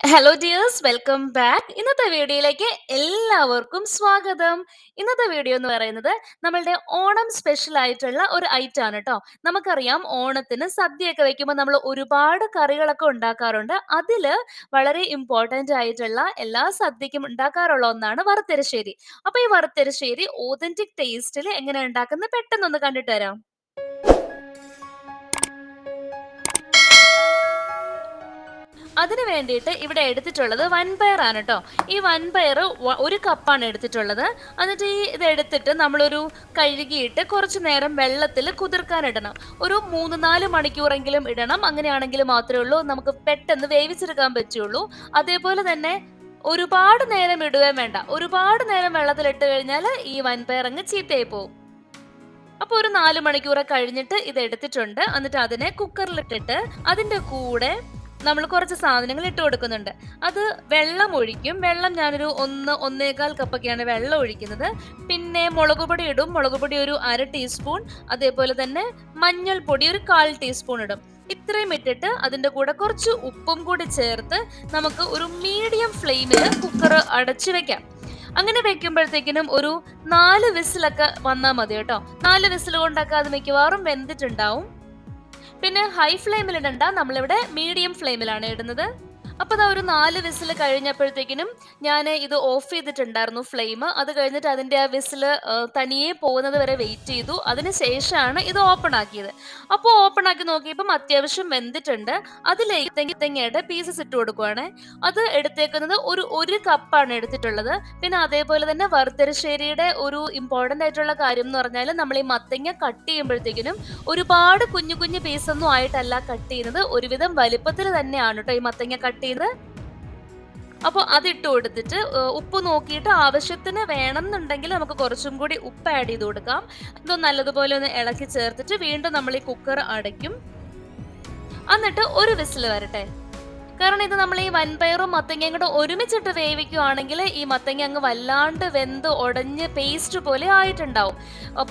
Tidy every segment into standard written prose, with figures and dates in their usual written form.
Hello dears, welcome back. ഇന്നത്തെ വീഡിയോയിലേക്ക് എല്ലാവർക്കും സ്വാഗതം. ഇന്നത്തെ വീഡിയോ എന്ന് പറയുന്നത് നമ്മളുടെ ഓണം സ്പെഷ്യൽ ആയിട്ടുള്ള ഒരു ഐറ്റം ആണ് കേട്ടോ. നമുക്കറിയാം, ഓണത്തിന് സദ്യയൊക്കെ വെക്കുമ്പോൾ നമ്മൾ ഒരുപാട് കറികളൊക്കെ ഉണ്ടാക്കാറുണ്ട്. അതില് വളരെ ഇമ്പോർട്ടന്റ് ആയിട്ടുള്ള എല്ലാ സദ്യക്കും ഉണ്ടാക്കാറുള്ള ഒന്നാണ് വറുത്തരശ്ശേരി. അപ്പൊ ഈ വറുത്തരശ്ശേരി ഓതന്റിക് ടേസ്റ്റിൽ എങ്ങനെ ഉണ്ടാക്കുന്നത് പെട്ടെന്നൊന്ന് കണ്ടിട്ട് വരാം. അതിന് വേണ്ടിയിട്ട് ഇവിടെ എടുത്തിട്ടുള്ളത് വൻപയർ ആണ് കേട്ടോ. ഈ വൻപയർ ഒരു കപ്പാണ് എടുത്തിട്ടുള്ളത്. എന്നിട്ട് ഇത് എടുത്തിട്ട് നമ്മളൊരു കഴുകിയിട്ട് കുറച്ചു നേരം വെള്ളത്തിൽ കുതിർക്കാൻ ഇടണം. ഒരു 3-4 മണിക്കൂറെങ്കിലും ഇടണം. അങ്ങനെയാണെങ്കിൽ മാത്രമേ ഉള്ളൂ നമുക്ക് പെട്ടെന്ന് വേവിച്ചെടുക്കാൻ പറ്റുള്ളൂ. അതേപോലെ തന്നെ ഒരുപാട് നേരം ഇടുകയും വേണ്ട. ഒരുപാട് നേരം വെള്ളത്തിൽ ഇട്ട് കഴിഞ്ഞാൽ ഈ വൻപയർ അങ്ങ് ചീത്തയായി പോകും. അപ്പോൾ ഒരു 4 മണിക്കൂർ കഴിഞ്ഞിട്ട് ഇത് എടുത്തിട്ടുണ്ട്. എന്നിട്ട് അതിനെ കുക്കറിലിട്ടിട്ട് അതിൻ്റെ കൂടെ നമ്മൾ കുറച്ച് സാധനങ്ങൾ ഇട്ട് കൊടുക്കുന്നുണ്ട്. അത് വെള്ളം ഒഴിക്കും. വെള്ളം ഞാനൊരു 1-1.25 കപ്പൊക്കെയാണ് വെള്ളം ഒഴിക്കുന്നത്. പിന്നെ മുളക് പൊടി ഇടും. മുളക് പൊടി ഒരു 1/2 ടീസ്പൂൺ. അതേപോലെ തന്നെ മഞ്ഞൾപ്പൊടി ഒരു 1/4 ടീസ്പൂൺ ഇടും. ഇത്രയും ഇട്ടിട്ട് അതിൻ്റെ കൂടെ കുറച്ച് ഉപ്പും കൂടി ചേർത്ത് നമുക്ക് ഒരു മീഡിയം ഫ്ലെയിമിൽ കുക്കർ അടച്ചു വെക്കാം. അങ്ങനെ വെക്കുമ്പോഴത്തേക്കിനും ഒരു 4 വിസിലൊക്കെ വന്നാൽ മതി കേട്ടോ. 4 വിസിൽ കൊണ്ടൊക്കെ അത് മിക്കവാറും വെന്തിട്ടുണ്ടാവും. പിന്നെ ഹൈ ഫ്ലെയിമിൽ ഇടണ്ട, നമ്മളിവിടെ മീഡിയം ഫ്ലെയിമിലാണ് ഇടുന്നത്. അപ്പോൾ അതാ ഒരു 4 വിസിൽ കഴിഞ്ഞപ്പോഴത്തേക്കിനും ഞാൻ ഇത് ഓഫ് ചെയ്തിട്ടുണ്ടായിരുന്നു ഫ്ലെയിം. അത് കഴിഞ്ഞിട്ട് അതിൻ്റെ ആ വിസിൽ തനിയെ പോകുന്നത് വരെ വെയിറ്റ് ചെയ്തു. അതിന് ശേഷമാണ് ഇത് ഓപ്പൺ ആക്കിയത്. അപ്പോൾ ഓപ്പൺ ആക്കി നോക്കിയപ്പം അത്യാവശ്യം വെന്തിട്ടുണ്ട്. അതിലേക്ക് തേങ്ങയുടെ പീസസ് ഇട്ട് കൊടുക്കുവാണ്. അത് എടുത്തേക്കുന്നത് ഒരു കപ്പാണ് എടുത്തിട്ടുള്ളത്. പിന്നെ അതേപോലെ തന്നെ വറുത്തരശ്ശേരിയുടെ ഒരു ഇമ്പോർട്ടൻ്റ് ആയിട്ടുള്ള കാര്യം എന്ന് പറഞ്ഞാൽ നമ്മൾ ഈ മത്തങ്ങ കട്ട് ചെയ്യുമ്പോഴത്തേക്കിനും ഒരുപാട് കുഞ്ഞു കുഞ്ഞു പീസൊന്നും ആയിട്ടല്ല കട്ട് ചെയ്യുന്നത്. ഒരുവിധം വലിപ്പത്തിൽ തന്നെയാണ് കേട്ടോ ഈ മത്തങ്ങ കട്ട് ചെയ്യുന്നത്. അപ്പോൾ അതിട്ട് കൊടുത്തിട്ട് ഉപ്പ് നോക്കിയിട്ട് ആവശ്യത്തിന് വേണമെന്നുണ്ടെങ്കിൽ നമുക്ക് കുറച്ചും കൂടി ഉപ്പ് ആഡ് ചെയ്ത് കൊടുക്കാം. ഇതൊന്ന് നല്ലതുപോലെ ഒന്ന് ഇളക്കി ചേർത്തിട്ട് വീണ്ടും നമ്മൾ ഈ കുക്കർ അടയ്ക്കും. എന്നിട്ട് ഒരു വിസിൽ വരട്ടെ. കാരണം ഇത് നമ്മൾ ഈ വൻപയറും മത്തങ്ങയും കൂടെ ഒരുമിച്ചിട്ട് വേവിക്കുകയാണെങ്കിൽ ഈ മത്തങ്ങ അങ്ങ് വല്ലാണ്ട് വെന്ത് ഉടഞ്ഞ് പേസ്റ്റ് പോലെ ആയിട്ടുണ്ടാവും.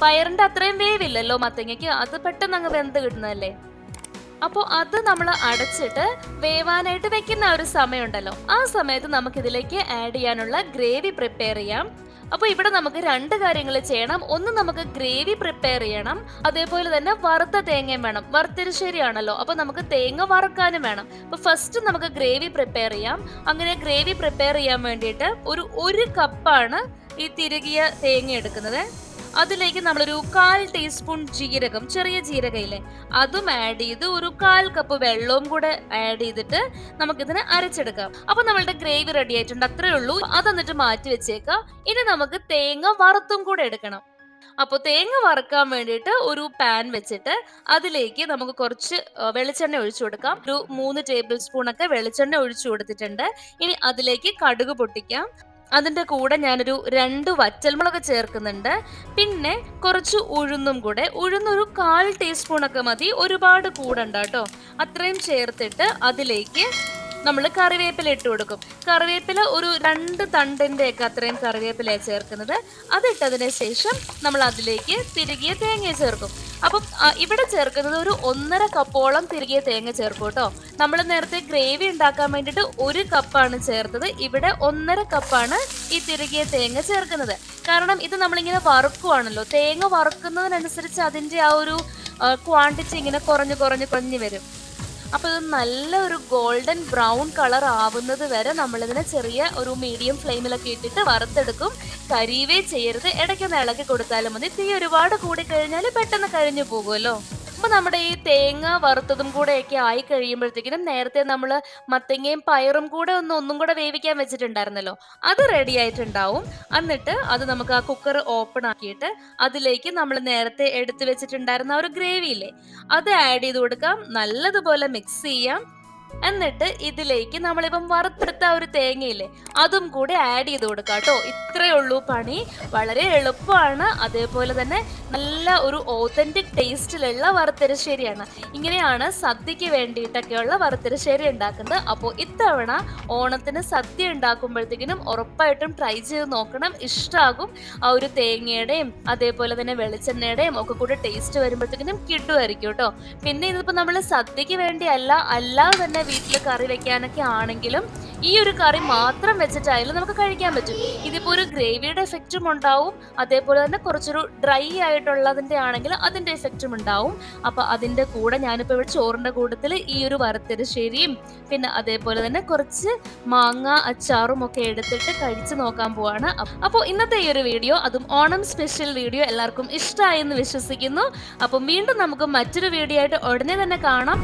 പയറിന്റെ അത്രയും വേവില്ലല്ലോ മത്തങ്ങയ്ക്ക്, അത് പെട്ടെന്ന് അങ്ങ് വെന്ത് കിട്ടുന്നതല്ലേ. അപ്പോൾ അത് നമ്മൾ അടച്ചിട്ട് വേവാനായിട്ട് വെക്കുന്ന ഒരു സമയമുണ്ടല്ലോ, ആ സമയത്ത് നമുക്ക് ഇതിലേക്ക് ആഡ് ചെയ്യാനുള്ള ഗ്രേവി പ്രിപ്പയർ ചെയ്യാം. അപ്പോൾ ഇവിടെ നമുക്ക് 2 കാര്യങ്ങൾ ചെയ്യണം. ഒന്ന്, നമുക്ക് ഗ്രേവി പ്രിപ്പയർ ചെയ്യണം. അതേപോലെ തന്നെ വറുത്ത തേങ്ങയും വേണം. വറുത്തരശ്ശേരിയാണല്ലോ, അപ്പോൾ നമുക്ക് തേങ്ങ വറുക്കാനും വേണം. അപ്പോൾ ഫസ്റ്റ് നമുക്ക് ഗ്രേവി പ്രിപ്പയർ ചെയ്യാം. അങ്ങനെ ഗ്രേവി പ്രിപ്പയർ ചെയ്യാൻ വേണ്ടിയിട്ട് ഒരു കപ്പാണ് ഈ തിരുകിയ തേങ്ങ എടുക്കുന്നത്. അതിലേക്ക് നമ്മളൊരു 1/4 ടീസ്പൂൺ ജീരകം, ചെറിയ ജീരകയില്ലേ, അതും ആഡ് ചെയ്ത് ഒരു 1/4 കപ്പ് വെള്ളവും കൂടെ ആഡ് ചെയ്തിട്ട് നമുക്കിതിനെ അരച്ചെടുക്കാം. അപ്പൊ നമ്മളുടെ ഗ്രേവി റെഡി ആയിട്ടുണ്ട്. അത്രേ ഉള്ളൂ. അത് എന്നിട്ട് മാറ്റി വെച്ചേക്കാം. ഇനി നമുക്ക് തേങ്ങ വറുത്തും കൂടെ എടുക്കണം. അപ്പോൾ തേങ്ങ വറുക്കാൻ വേണ്ടിയിട്ട് ഒരു പാൻ വെച്ചിട്ട് അതിലേക്ക് നമുക്ക് കുറച്ച് വെളിച്ചെണ്ണ ഒഴിച്ചു കൊടുക്കാം. ഒരു 3 ടേബിൾ സ്പൂൺ ഒക്കെ വെളിച്ചെണ്ണ ഒഴിച്ചു കൊടുത്തിട്ടുണ്ട്. ഇനി അതിലേക്ക് കടുക് പൊട്ടിക്കാം. അതിൻ്റെ കൂടെ ഞാനൊരു 2 വറ്റൽമുളക് ചേർക്കുന്നുണ്ട്. പിന്നെ കുറച്ച് ഉഴുന്നും കൂടെ, ഉഴുന്നൊരു 1/4 ടീസ്പൂണൊക്കെ മതി, ഒരുപാട് കൂടണ്ട കേട്ടോ. അത്രയും ചേർത്തിട്ട് അതിലേക്ക് നമ്മൾ കറിവേപ്പില ഇട്ട് കൊടുക്കും. കറിവേപ്പില ഒരു 2 തണ്ടിൻ്റെ ഒക്കെ അത്രയും കറിവേപ്പിലയാണ് ചേർക്കുന്നത്. അതിട്ടതിന് ശേഷം നമ്മൾ അതിലേക്ക് തിരുകിയ തേങ്ങ ചേർക്കും. അപ്പം ഇവിടെ ചേർക്കുന്നത് ഒരു 1.5 കപ്പോളം തിരുകിയ തേങ്ങ ചേർക്കും കേട്ടോ. നമ്മൾ നേരത്തെ ഗ്രേവി ഉണ്ടാക്കാൻ വേണ്ടിയിട്ട് 1 കപ്പാണ് ചേർത്തത്. ഇവിടെ 1.5 കപ്പാണ് ഈ തിരുകിയ തേങ്ങ ചേർക്കുന്നത്. കാരണം ഇത് നമ്മളിങ്ങനെ വറുക്കുവാണല്ലോ, തേങ്ങ വറുക്കുന്നതിനനുസരിച്ച് അതിൻ്റെ ആ ഒരു ക്വാണ്ടിറ്റി ഇങ്ങനെ കുറഞ്ഞ് വരും. അപ്പോൾ ഇത് നല്ല ഒരു ഗോൾഡൻ ബ്രൗൺ കളർ ആവുന്നത് വരെ നമ്മളിതിനെ ചെറിയ ഒരു മീഡിയം ഫ്ലെയിമിലൊക്കെ ഇട്ടിട്ട് വറുത്തെടുക്കും. കരിവേ ചെയ്യരുത്, ഇടയ്ക്കൊന്ന് ഇളക്കി കൊടുത്താലും മതി. തീ ഒരുപാട് കൂടിക്കഴിഞ്ഞാൽ പെട്ടെന്ന് കരിഞ്ഞു പോകുമല്ലോ. അപ്പോൾ നമ്മുടെ ഈ തേങ്ങ വറുത്തതും കൂടെയൊക്കെ ആയി കഴിയുമ്പോഴത്തേക്കിനും നേരത്തെ നമ്മൾ മത്തങ്ങയും പയറും കൂടെ ഒന്നും കൂടെ വേവിക്കാൻ വെച്ചിട്ടുണ്ടായിരുന്നല്ലോ, അത് റെഡി ആയിട്ടുണ്ടാവും. എന്നിട്ട് അത് നമുക്ക് ആ കുക്കർ ഓപ്പൺ ആക്കിയിട്ട് അതിലേക്ക് നമ്മൾ നേരത്തെ എടുത്തു വെച്ചിട്ടുണ്ടായിരുന്ന ഒരു ഗ്രേവി ഇല്ലേ, അത് ആഡ് ചെയ്ത് കൊടുക്കാം. നല്ലതുപോലെ മിക്സ് ചെയ്യാം. എന്നിട്ട് ഇതിലേക്ക് നമ്മളിപ്പം വറുത്തെടുത്ത ഒരു തേങ്ങയില്ലേ, അതും കൂടി ആഡ് ചെയ്ത് കൊടുക്കാം കേട്ടോ. ഇത്രയേ ഉള്ളൂ പണി. വളരെ എളുപ്പമാണ്. അതേപോലെ തന്നെ നല്ല ഒരു ഓതന്റിക് ടേസ്റ്റിലുള്ള വറുത്തരശ്ശേരിയാണ്. ഇങ്ങനെയാണ് സദ്യക്ക് വേണ്ടിയിട്ടൊക്കെയുള്ള വറുത്തരശ്ശേരി ഉണ്ടാക്കുന്നത്. അപ്പോൾ ഇത്തവണ ഓണത്തിന് സദ്യ ഉണ്ടാക്കുമ്പോഴത്തേക്കിനും ഉറപ്പായിട്ടും ട്രൈ ചെയ്ത് നോക്കണം. ഇഷ്ടമാകും. ആ ഒരു തേങ്ങയുടെയും അതേപോലെ തന്നെ വെളിച്ചെണ്ണയുടെയും ഒക്കെ കൂടെ ടേസ്റ്റ് വരുമ്പോഴത്തേക്കിനും കിട്ടുമായിരിക്കും കേട്ടോ. പിന്നെ ഇതിപ്പോൾ നമ്മൾ സദ്യക്ക് വേണ്ടി അല്ലാതെ തന്നെ തന്നെ വീട്ടിൽ കറി വെക്കാനൊക്കെ ആണെങ്കിലും ഈ ഒരു കറി മാത്രം വെച്ചിട്ടായാലും നമുക്ക് കഴിക്കാൻ പറ്റും. ഇതിപ്പോൾ ഒരു ഗ്രേവിയുടെ എഫക്റ്റും ഉണ്ടാവും, അതേപോലെ തന്നെ കുറച്ചൊരു ഡ്രൈ ആയിട്ടുള്ളതിൻ്റെ ആണെങ്കിൽ അതിൻ്റെ എഫക്റ്റും ഉണ്ടാവും. അപ്പോൾ അതിൻ്റെ കൂടെ ഞാനിപ്പോൾ ഇവിടെ ചോറിൻ്റെ കൂട്ടത്തിൽ ഈ ഒരു വറുത്തരശ്ശേരിയും പിന്നെ അതേപോലെ തന്നെ കുറച്ച് മാങ്ങ അച്ചാറും ഒക്കെ എടുത്തിട്ട് കഴിച്ച് നോക്കാൻ പോവാണ്. അപ്പോൾ ഇന്നത്തെ ഈ ഒരു വീഡിയോ, അതും ഓണം സ്പെഷ്യൽ വീഡിയോ, എല്ലാവർക്കും ഇഷ്ടമായി എന്ന് വിശ്വസിക്കുന്നു. അപ്പം വീണ്ടും നമുക്ക് മറ്റൊരു വീഡിയോ ആയിട്ട് ഉടനെ തന്നെ കാണാം.